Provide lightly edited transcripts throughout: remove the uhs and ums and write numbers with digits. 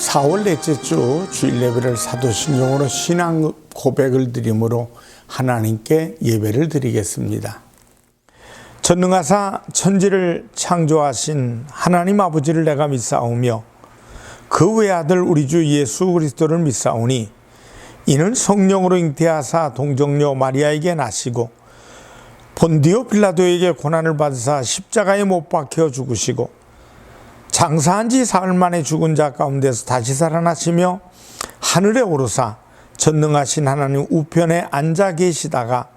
4월 넷째 주 주일 예배를 사도신경으로 신앙 고백을 드림으로 하나님께 예배를 드리겠습니다. 전능하사 천지를 창조하신 하나님 아버지를 내가 믿사오며 그 외아들 우리 주 예수 그리스도를 믿사오니 이는 성령으로 잉태하사 동정녀 마리아에게 나시고 본디오 빌라도에게 고난을 받으사 십자가에 못 박혀 죽으시고 장사한 지 사흘 만에 죽은 자 가운데서 다시 살아나시며 하늘에 오르사 전능하신 하나님 우편에 앉아 계시다가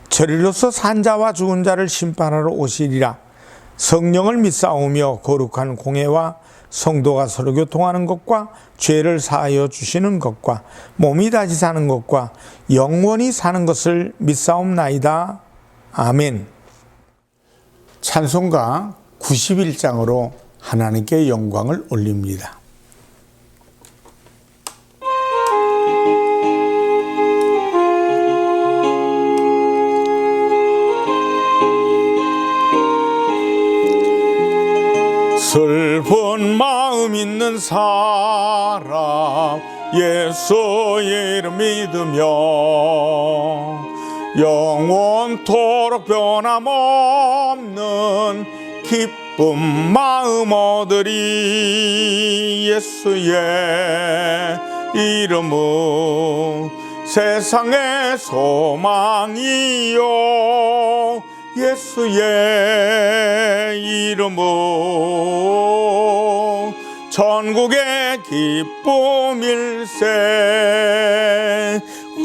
저리로서 산 자와 죽은 자를 심판하러 오시리라. 성령을 믿사오며 거룩한 공회와 성도가 서로 교통하는 것과 죄를 사하여 주시는 것과 몸이 다시 사는 것과 영원히 사는 것을 믿사옵나이다. 아멘. 찬송가 91장으로 하나님께 영광을 올립니다. 슬픈 마음 있는 사람 예수 이름 믿으며 영원토록 변함없는 기쁨 마음 얻으리. 예수의 이름은 세상의 소망이요 예수의 이름은 전국의 기쁨일세.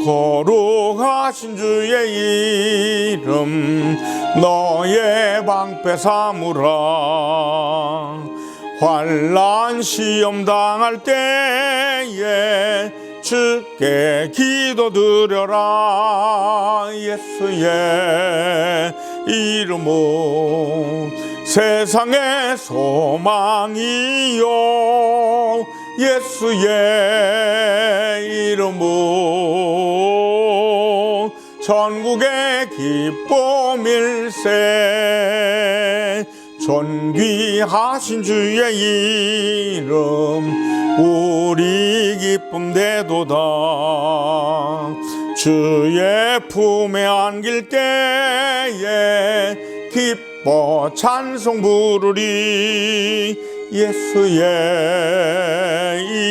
거룩하신 주의 이름 너의 방패 삼으라. 환난 시험 당할 때에 주께 기도드려라. 예수의 이름은 세상의 소망이요 예수의 이름은 전국의 기쁨일세. 존귀하신 주의 이름 우리 기쁨 되도다. 주의 품에 안길 때에 기뻐 찬송 부르리. 예수의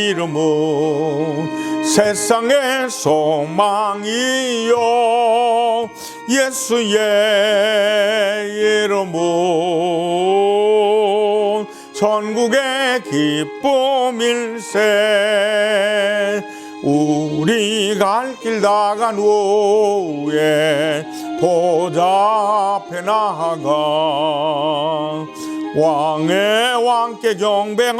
이름은 세상의 소망이요 예수의 이름은 전국의 기쁨일세. 우리 갈 길 다간 후에 보좌 앞에 나아가 왕의 왕께 경배하며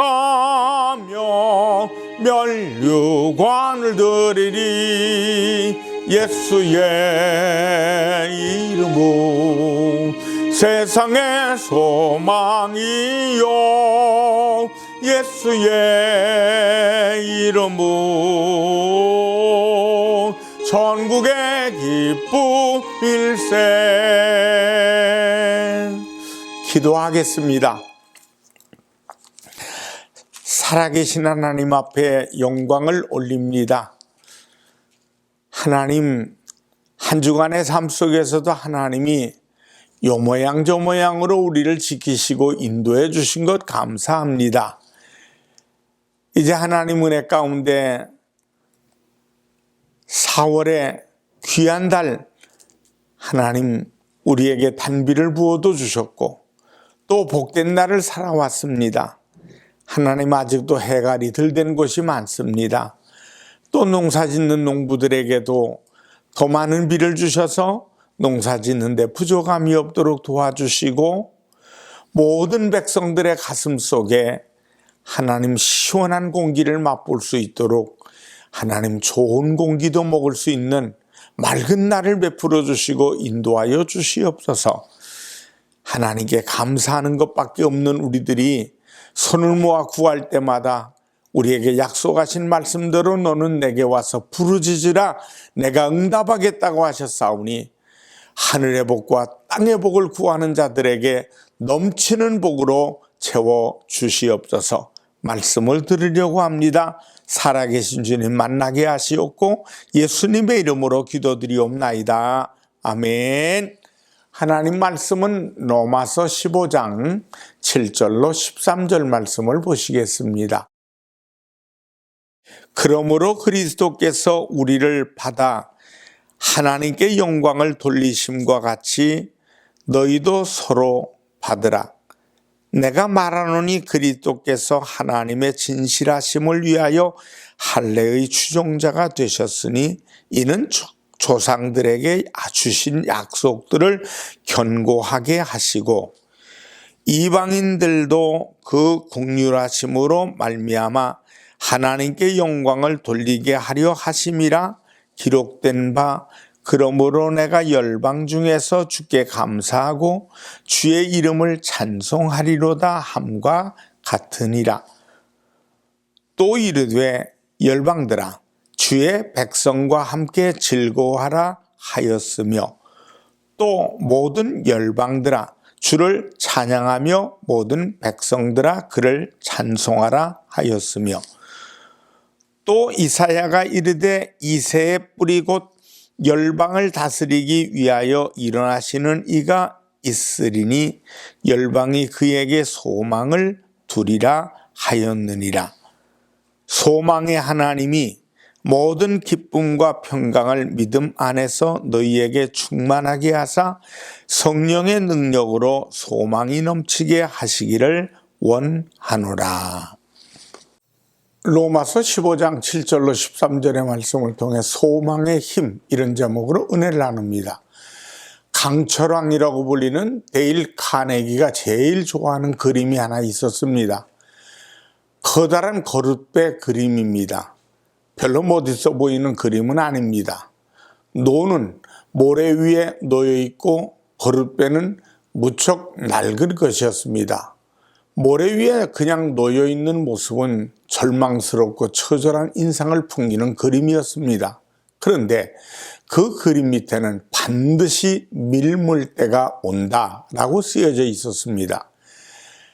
면류관을 드리리. 예수의 이름은 세상의 소망이요 예수의 이름은 전국의 기쁨일세. 기도하겠습니다. 살아계신 하나님 앞에 영광을 올립니다. 하나님, 한 주간의 삶 속에서도 하나님이 요 모양 저 모양으로 우리를 지키시고 인도해 주신 것 감사합니다. 이제 하나님 은혜 가운데 4월의 귀한 달 하나님 우리에게 단비를 부어도 주셨고 또 복된 날을 살아왔습니다. 하나님 아직도 해갈이 덜 된 곳이 많습니다. 또 농사 짓는 농부들에게도 더 많은 비를 주셔서 농사 짓는데 부족함이 없도록 도와주시고 모든 백성들의 가슴 속에 하나님 시원한 공기를 맛볼 수 있도록 하나님 좋은 공기도 먹을 수 있는 맑은 날을 베풀어 주시고 인도하여 주시옵소서. 하나님께 감사하는 것밖에 없는 우리들이 손을 모아 구할 때마다 우리에게 약속하신 말씀대로 너는 내게 와서 부르짖으라 내가 응답하겠다고 하셨사오니 하늘의 복과 땅의 복을 구하는 자들에게 넘치는 복으로 채워 주시옵소서. 말씀을 들으려고 합니다. 살아계신 주님 만나게 하시옵고 예수님의 이름으로 기도드리옵나이다. 아멘. 하나님 말씀은 로마서 15장 7절로 13절 말씀을 보시겠습니다. 그러므로 그리스도께서 우리를 받아 하나님께 영광을 돌리심과 같이 너희도 서로 받으라. 내가 말하노니 그리스도께서 하나님의 진실하심을 위하여 할례의 추종자가 되셨으니 이는 조상들에게 주신 약속들을 견고하게 하시고 이방인들도 그 긍휼하심으로 말미암아 하나님께 영광을 돌리게 하려 하심이라 기록된 바 그러므로 내가 열방 중에서 주께 감사하고 주의 이름을 찬송하리로다 함과 같으니라. 또 이르되 열방들아 주의 백성과 함께 즐거워하라 하였으며 또 모든 열방들아 주를 찬양하며 모든 백성들아 그를 찬송하라 하였으며 또 이사야가 이르되 이새의 뿌리 곧 열방을 다스리기 위하여 일어나시는 이가 있으리니 열방이 그에게 소망을 두리라 하였느니라. 소망의 하나님이 모든 기쁨과 평강을 믿음 안에서 너희에게 충만하게 하사 성령의 능력으로 소망이 넘치게 하시기를 원하노라. 로마서 15장 7절로 13절의 말씀을 통해 소망의 힘 이런 제목으로 은혜를 나눕니다. 강철왕이라고 불리는 데일 카네기가 제일 좋아하는 그림이 하나 있었습니다. 커다란 거룻배 그림입니다. 별로 멋있어 보이는 그림은 아닙니다. 노는 모래 위에 놓여 있고 거룻배는 무척 낡은 것이었습니다. 모래 위에 그냥 놓여 있는 모습은 절망스럽고 처절한 인상을 풍기는 그림이었습니다. 그런데 그 그림 밑에는 반드시 밀물 때가 온다라고 쓰여져 있었습니다.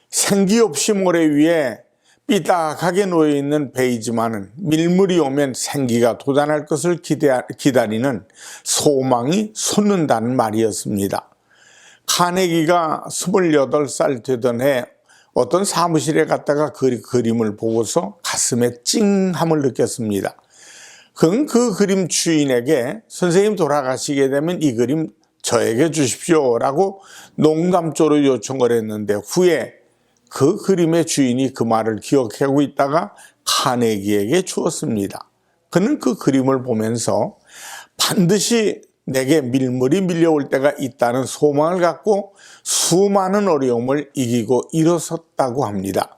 생기 없이 모래 위에 삐딱하게 놓여 있는 배이지만은 밀물이 오면 생기가 돋아날 것을 기다리는 소망이 솟는다는 말이었습니다. 카네기가 28살 되던 해 어떤 사무실에 갔다가 그 그림을 보고서 가슴에 찡함을 느꼈습니다. 그건 그 그림 주인에게 선생님 돌아가시게 되면 이 그림 저에게 주십시오 라고 농담조로 요청을 했는데 후에 그 그림의 주인이 그 말을 기억하고 있다가 카네기에게 주었습니다. 그는 그 그림을 보면서 반드시 내게 밀물이 밀려올 때가 있다는 소망을 갖고 수많은 어려움을 이기고 일어섰다고 합니다.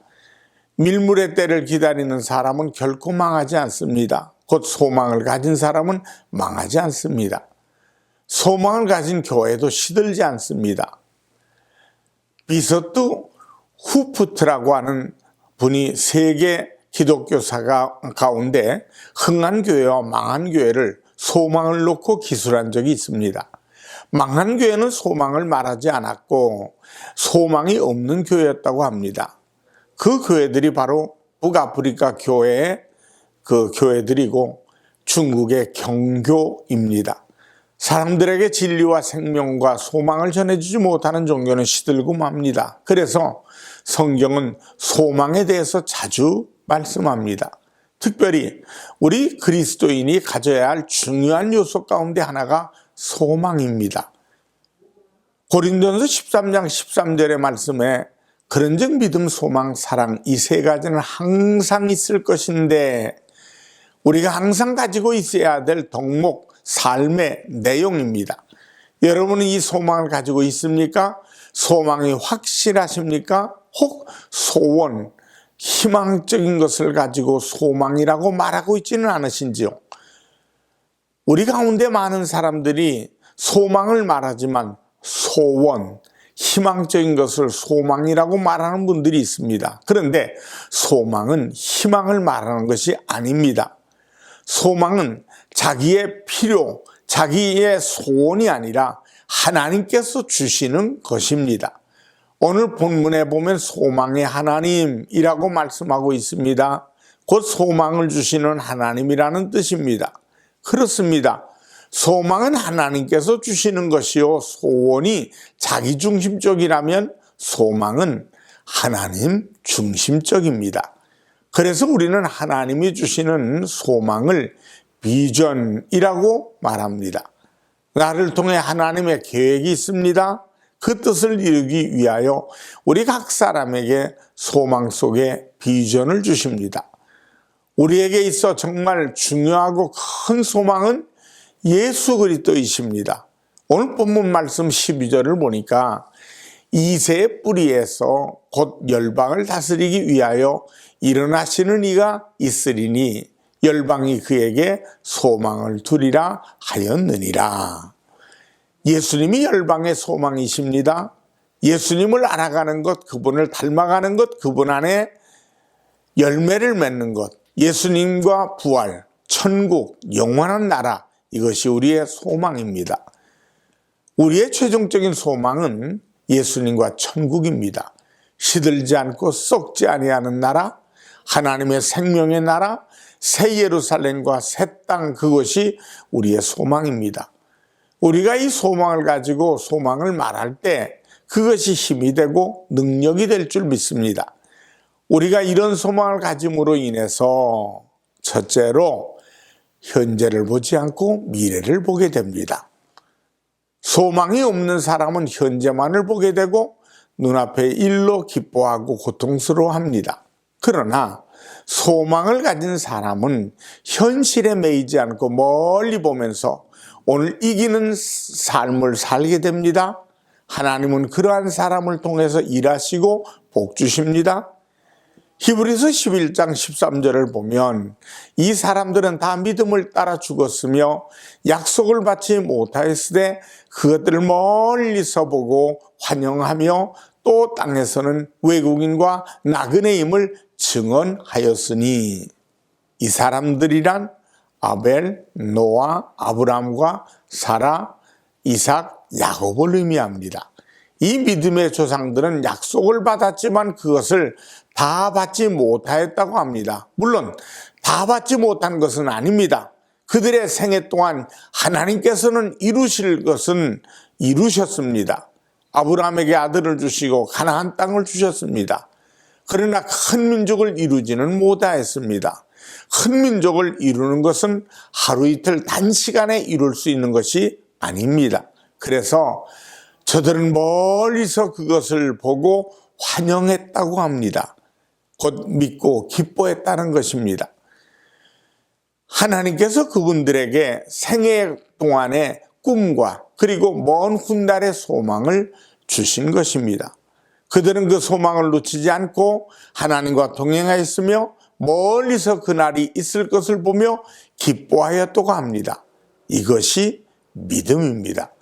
밀물의 때를 기다리는 사람은 결코 망하지 않습니다. 곧 소망을 가진 사람은 망하지 않습니다. 소망을 가진 교회도 시들지 않습니다. 비서트 후프트라고 하는 분이 세계 기독교사 가운데 흥한 교회와 망한 교회를 소망을 놓고 기술한 적이 있습니다. 망한 교회는 소망을 말하지 않았고 소망이 없는 교회였다고 합니다. 그 교회들이 바로 북아프리카 교회의 그 교회들이고 중국의 경교입니다. 사람들에게 진리와 생명과 소망을 전해주지 못하는 종교는 시들고 맙니다. 그래서 성경은 소망에 대해서 자주 말씀합니다. 특별히 우리 그리스도인이 가져야 할 중요한 요소 가운데 하나가 소망입니다. 고린도전서 13장 13절의 말씀에 그런즉 믿음, 소망, 사랑 이 세 가지는 항상 있을 것인데 우리가 항상 가지고 있어야 될 덕목, 삶의 내용입니다. 여러분은 이 소망을 가지고 있습니까? 소망이 확실하십니까? 혹 소원, 희망적인 것을 가지고 소망이라고 말하고 있지는 않으신지요? 우리 가운데 많은 사람들이 소망을 말하지만 소원, 희망적인 것을 소망이라고 말하는 분들이 있습니다. 그런데 소망은 희망을 말하는 것이 아닙니다. 소망은 자기의 필요, 자기의 소원이 아니라 하나님께서 주시는 것입니다. 오늘 본문에 보면 소망의 하나님이라고 말씀하고 있습니다. 곧 소망을 주시는 하나님이라는 뜻입니다. 그렇습니다. 소망은 하나님께서 주시는 것이요, 소원이 자기중심적이라면 소망은 하나님 중심적입니다. 그래서 우리는 하나님이 주시는 소망을 비전이라고 말합니다. 나를 통해 하나님의 계획이 있습니다. 그 뜻을 이루기 위하여 우리 각 사람에게 소망 속에 비전을 주십니다. 우리에게 있어 정말 중요하고 큰 소망은 예수 그리스도이십니다. 오늘 본문 말씀 12절을 보니까 이새의 뿌리에서 곧 열방을 다스리기 위하여 일어나시는 이가 있으리니 열방이 그에게 소망을 두리라 하였느니라. 예수님이 열방의 소망이십니다. 예수님을 알아가는 것, 그분을 닮아가는 것, 그분 안에 열매를 맺는 것, 예수님과 부활, 천국, 영원한 나라, 이것이 우리의 소망입니다. 우리의 최종적인 소망은 예수님과 천국입니다. 시들지 않고 썩지 아니하는 나라, 하나님의 생명의 나라, 새 예루살렘과 새 땅, 그것이 우리의 소망입니다. 우리가 이 소망을 가지고 소망을 말할 때 그것이 힘이 되고 능력이 될 줄 믿습니다. 우리가 이런 소망을 가짐으로 인해서 첫째로 현재를 보지 않고 미래를 보게 됩니다. 소망이 없는 사람은 현재만을 보게 되고 눈앞의 일로 기뻐하고 고통스러워합니다. 그러나 소망을 가진 사람은 현실에 매이지 않고 멀리 보면서 오늘 이기는 삶을 살게 됩니다. 하나님은 그러한 사람을 통해서 일하시고 복 주십니다. 히브리서 11장 13절을 보면 이 사람들은 다 믿음을 따라 죽었으며 약속을 받지 못하였으되 그것들을 멀리서 보고 환영하며 또 땅에서는 외국인과 나그네임을 증언하였으니, 이 사람들이란 아벨, 노아, 아브라함과 사라, 이삭, 야곱을 의미합니다. 이 믿음의 조상들은 약속을 받았지만 그것을 다 받지 못하였다고 합니다. 물론 다 받지 못한 것은 아닙니다. 그들의 생애 동안 하나님께서는 이루실 것은 이루셨습니다. 아브라함에게 아들을 주시고 가나안 땅을 주셨습니다. 그러나 큰 민족을 이루지는 못하였습니다. 큰 민족을 이루는 것은 하루 이틀 단시간에 이룰 수 있는 것이 아닙니다. 그래서 저들은 멀리서 그것을 보고 환영했다고 합니다. 곧 믿고 기뻐했다는 것입니다. 하나님께서 그분들에게 생애 동안의 꿈과 그리고 먼 훗날의 소망을 주신 것입니다. 그들은 그 소망을 놓치지 않고 하나님과 동행하였으며 멀리서 그날이 있을 것을 보며 기뻐하였다고 합니다. 이것이 믿음입니다.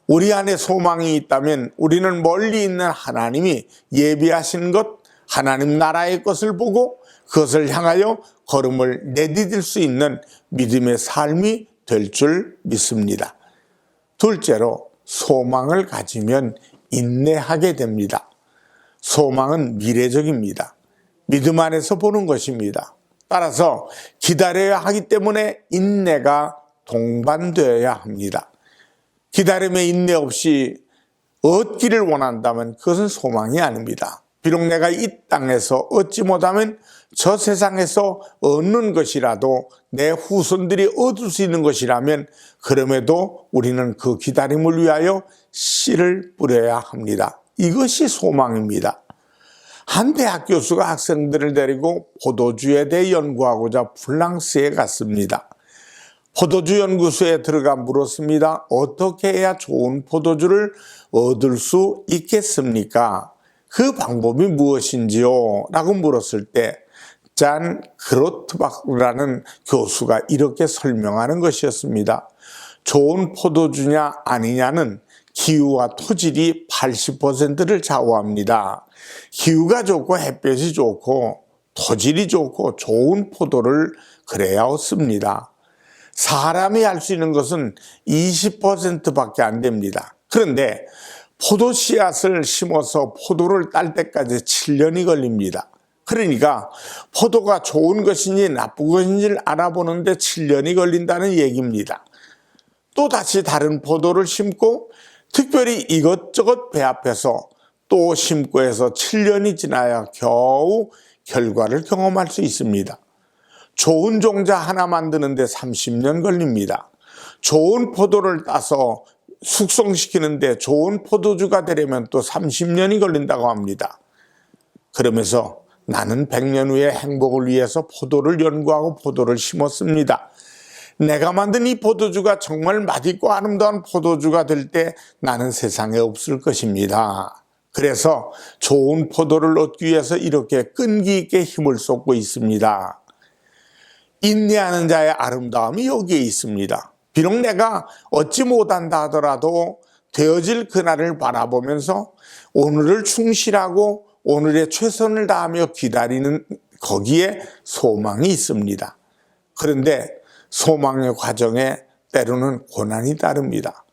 우리 안에 소망이 있다면 우리는 멀리 있는 하나님이 예비하신 것, 하나님 나라의 것을 보고 그것을 향하여 걸음을 내디딜 수 있는 믿음의 삶이 될 줄 믿습니다. 둘째로, 소망을 가지면 인내하게 됩니다. 소망은 미래적입니다. 믿음 안에서 보는 것입니다. 따라서 기다려야 하기 때문에 인내가 동반되어야 합니다. 기다림에 인내 없이 얻기를 원한다면 그것은 소망이 아닙니다. 비록 내가 이 땅에서 얻지 못하면 저 세상에서 얻는 것이라도 내 후손들이 얻을 수 있는 것이라면 그럼에도 우리는 그 기다림을 위하여 씨를 뿌려야 합니다. 이것이 소망입니다. 한 대학 교수가 학생들을 데리고 포도주에 대해 연구하고자 프랑스에 갔습니다. 포도주 연구소에 들어가 물었습니다. 어떻게 해야 좋은 포도주를 얻을 수 있겠습니까? 그 방법이 무엇인지요? 라고 물었을 때 잔 그로트박라는 교수가 이렇게 설명하는 것이었습니다. 좋은 포도주냐 아니냐는 기후와 토질이 80%를 좌우합니다. 기후가 좋고 햇볕이 좋고 토질이 좋고 좋은 포도를 그래야 얻습니다. 사람이 할 수 있는 것은 20%밖에 안 됩니다. 그런데 포도 씨앗을 심어서 포도를 딸 때까지 7년이 걸립니다. 그러니까 포도가 좋은 것인지 나쁜 것인지를 알아보는데 7년이 걸린다는 얘기입니다. 또 다시 다른 포도를 심고 특별히 이것저것 배합해서 또 심고 해서 7년이 지나야 겨우 결과를 경험할 수 있습니다. 좋은 종자 하나 만드는데 30년 걸립니다. 좋은 포도를 따서 숙성시키는데 좋은 포도주가 되려면 또 30년이 걸린다고 합니다. 그러면서 나는 100년 후의 행복을 위해서 포도를 연구하고 포도를 심었습니다. 내가 만든 이 포도주가 정말 맛있고 아름다운 포도주가 될 때 나는 세상에 없을 것입니다. 그래서 좋은 포도를 얻기 위해서 이렇게 끈기 있게 힘을 쏟고 있습니다. 인내하는 자의 아름다움이 여기에 있습니다. 비록 내가 얻지 못한다 하더라도 되어질 그날을 바라보면서 오늘을 충실하고 오늘의 최선을 다하며 기다리는 거기에 소망이 있습니다. 그런데 소망의 과정에 때로는 고난이 따릅니다.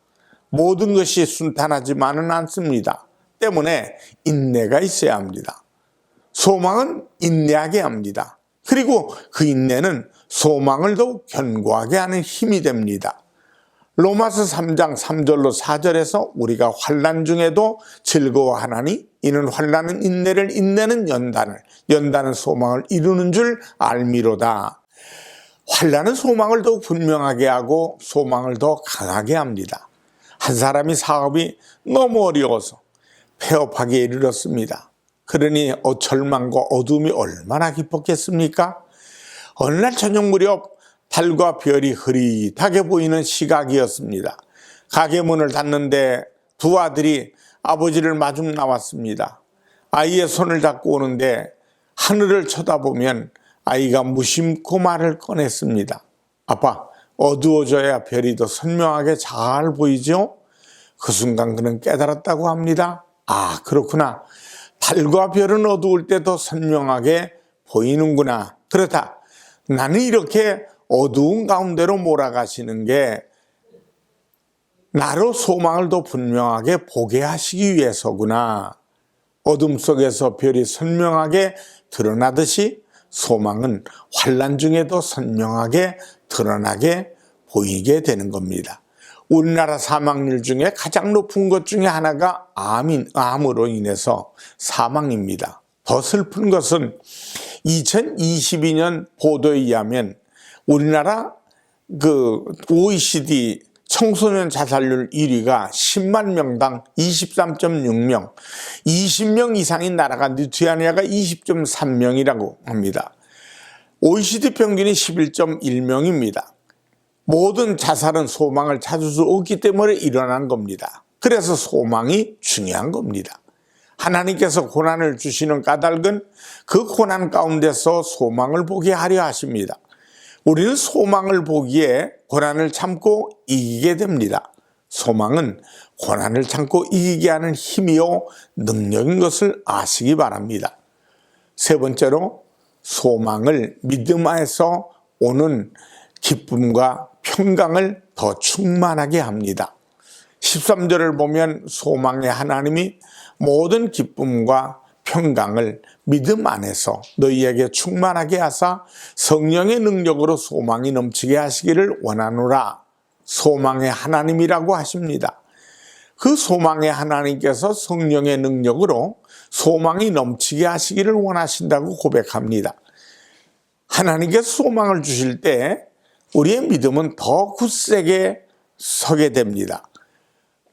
모든 것이 순탄하지만은 않습니다. 때문에 인내가 있어야 합니다. 소망은 인내하게 합니다. 그리고 그 인내는 소망을 더욱 견고하게 하는 힘이 됩니다. 로마서 3장 3절로 4절에서 우리가 환난 중에도 즐거워하나니 이는 환난은 인내를, 인내는 연단을, 연단은 소망을 이루는 줄 알미로다. 환난은 소망을 더욱 분명하게 하고 소망을 더 강하게 합니다. 한 사람이 사업이 너무 어려워서 폐업하기에 이르렀습니다. 그러니 절망과 어둠이 얼마나 깊었겠습니까? 어느 날 저녁 무렵 달과 별이 흐릿하게 보이는 시각이었습니다. 가게 문을 닫는데 두 아들이 아버지를 마중 나왔습니다. 아이의 손을 잡고 오는데 하늘을 쳐다보면 아이가 무심코 말을 꺼냈습니다. 아빠, 어두워져야 별이 더 선명하게 잘 보이죠? 그 순간 그는 깨달았다고 합니다. 아, 그렇구나. 달과 별은 어두울 때 더 선명하게 보이는구나. 그렇다. 나는 이렇게 어두운 가운데로 몰아가시는 게 나로 소망을 더 분명하게 보게 하시기 위해서구나. 어둠 속에서 별이 선명하게 드러나듯이 소망은 환난 중에도 선명하게 드러나게 보이게 되는 겁니다. 우리나라 사망률 중에 가장 높은 것 중에 하나가 암으로 인해서 사망입니다. 더 슬픈 것은 2022년 보도에 의하면 우리나라 OECD 청소년 자살률 1위가 10만 명당 23.6명, 20명 이상인 나라가 리투아니아가 20.3명이라고 합니다. OECD 평균이 11.1명입니다. 모든 자살은 소망을 찾을 수 없기 때문에 일어난 겁니다. 그래서 소망이 중요한 겁니다. 하나님께서 고난을 주시는 까닭은 그 고난 가운데서 소망을 보게 하려 하십니다. 우리는 소망을 보기에 고난을 참고 이기게 됩니다. 소망은 고난을 참고 이기게 하는 힘이요 능력인 것을 아시기 바랍니다. 세 번째로 소망을 믿음 안에서 오는 기쁨과 평강을 더 충만하게 합니다. 13절을 보면 소망의 하나님이 모든 기쁨과 평강을 믿음 안에서 너희에게 충만하게 하사 성령의 능력으로 소망이 넘치게 하시기를 원하노라. 소망의 하나님이라고 하십니다. 그 소망의 하나님께서 성령의 능력으로 소망이 넘치게 하시기를 원하신다고 고백합니다. 하나님께서 소망을 주실 때 우리의 믿음은 더 굳세게 서게 됩니다.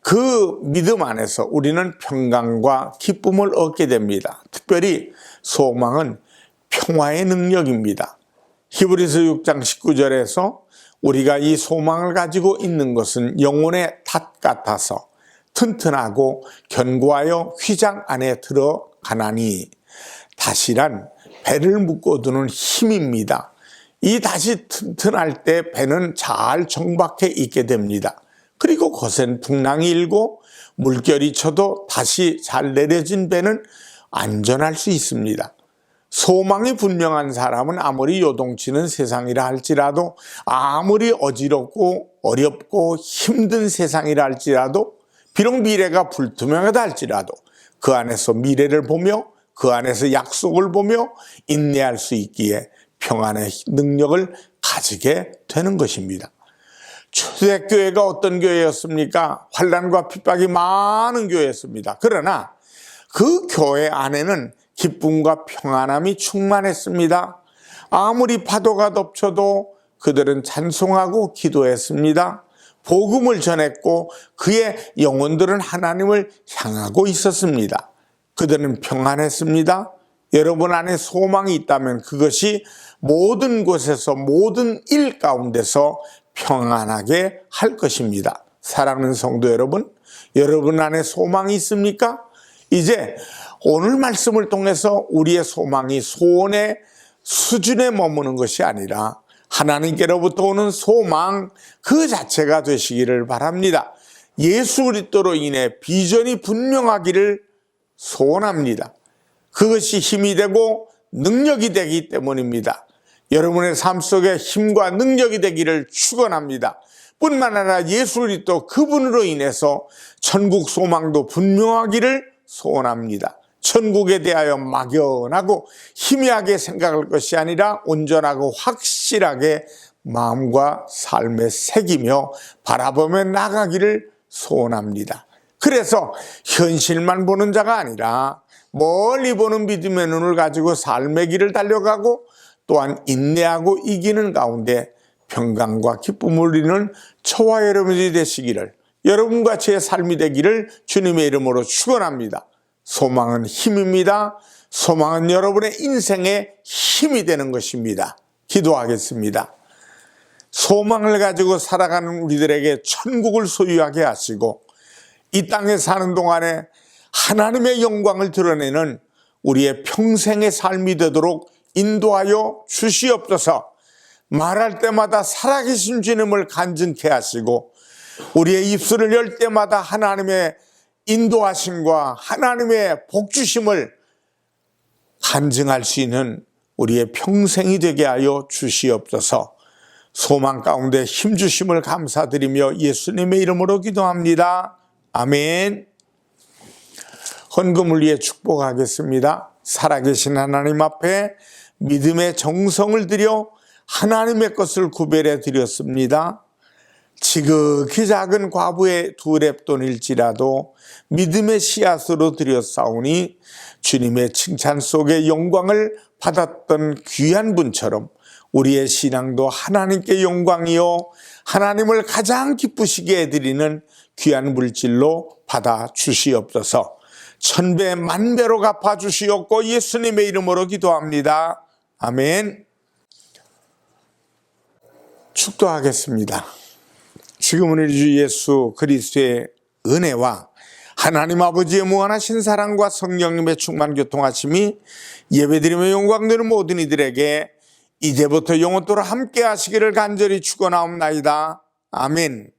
그 믿음 안에서 우리는 평강과 기쁨을 얻게 됩니다. 특별히 소망은 평화의 능력입니다. 히브리서 6장 19절에서 우리가 이 소망을 가지고 있는 것은 영혼의 탓 같아서 튼튼하고 견고하여 휘장 안에 들어가나니, 탓이란 배를 묶어두는 힘입니다. 이 탓이 튼튼할 때 배는 잘 정박해 있게 됩니다. 그리고 거센 풍랑이 일고 물결이 쳐도 다시 잘 내려진 배는 안전할 수 있습니다. 소망이 분명한 사람은 아무리 요동치는 세상이라 할지라도, 아무리 어지럽고 어렵고 힘든 세상이라 할지라도 비록 미래가 불투명하다 할지라도 그 안에서 미래를 보며 그 안에서 약속을 보며 인내할 수 있기에 평안의 능력을 가지게 되는 것입니다. 초대교회가 어떤 교회였습니까? 환난과 핍박이 많은 교회였습니다. 그러나 그 교회 안에는 기쁨과 평안함이 충만했습니다. 아무리 파도가 덮쳐도 그들은 찬송하고 기도했습니다. 복음을 전했고 그의 영혼들은 하나님을 향하고 있었습니다. 그들은 평안했습니다. 여러분 안에 소망이 있다면 그것이 모든 곳에서 모든 일 가운데서 평안하게 할 것입니다. 사랑하는 성도 여러분, 여러분 안에 소망이 있습니까? 이제 오늘 말씀을 통해서 우리의 소망이 소원의 수준에 머무는 것이 아니라 하나님께로부터 오는 소망 그 자체가 되시기를 바랍니다. 예수 그리스도로 인해 비전이 분명하기를 소원합니다. 그것이 힘이 되고 능력이 되기 때문입니다. 여러분의 삶 속에 힘과 능력이 되기를 축원합니다. 뿐만 아니라 예수 그리스도 그분으로 인해서 천국 소망도 분명하기를 소원합니다. 천국에 대하여 막연하고 희미하게 생각할 것이 아니라 온전하고 확실하게 마음과 삶에 새기며 바라보며 나가기를 소원합니다. 그래서 현실만 보는 자가 아니라 멀리 보는 믿음의 눈을 가지고 삶의 길을 달려가고 또한 인내하고 이기는 가운데 평강과 기쁨을 누리는 저와 여러분이 되시기를, 여러분과 제 삶이 되기를 주님의 이름으로 축원합니다. 소망은 힘입니다. 소망은 여러분의 인생의 힘이 되는 것입니다. 기도하겠습니다. 소망을 가지고 살아가는 우리들에게 천국을 소유하게 하시고 이 땅에 사는 동안에 하나님의 영광을 드러내는 우리의 평생의 삶이 되도록 인도하여 주시옵소서. 말할 때마다 살아계신 주님을 간증케 하시고 우리의 입술을 열 때마다 하나님의 인도하심과 하나님의 복주심을 간증할 수 있는 우리의 평생이 되게 하여 주시옵소서. 소망 가운데 힘주심을 감사드리며 예수님의 이름으로 기도합니다. 아멘. 헌금을 위해 축복하겠습니다. 살아계신 하나님 앞에 믿음의 정성을 들여 하나님의 것을 구별해 드렸습니다. 지극히 작은 과부의 2렙돈일지라도 믿음의 씨앗으로 드렸사오니 주님의 칭찬 속에 영광을 받았던 귀한 분처럼 우리의 신앙도 하나님께 영광이요 하나님을 가장 기쁘시게 해드리는 귀한 물질로 받아 주시옵소서. 1000배 만배로 갚아 주시옵고 예수님의 이름으로 기도합니다. 아멘. 축도하겠습니다. 지금은 우리 주 예수 그리스도의 은혜와 하나님 아버지의 무한하신 사랑과 성령님의 충만 교통하심이 예배드리며 영광되는 모든 이들에게 이제부터 영원토록 함께 하시기를 간절히 축원하옵나이다. 아멘.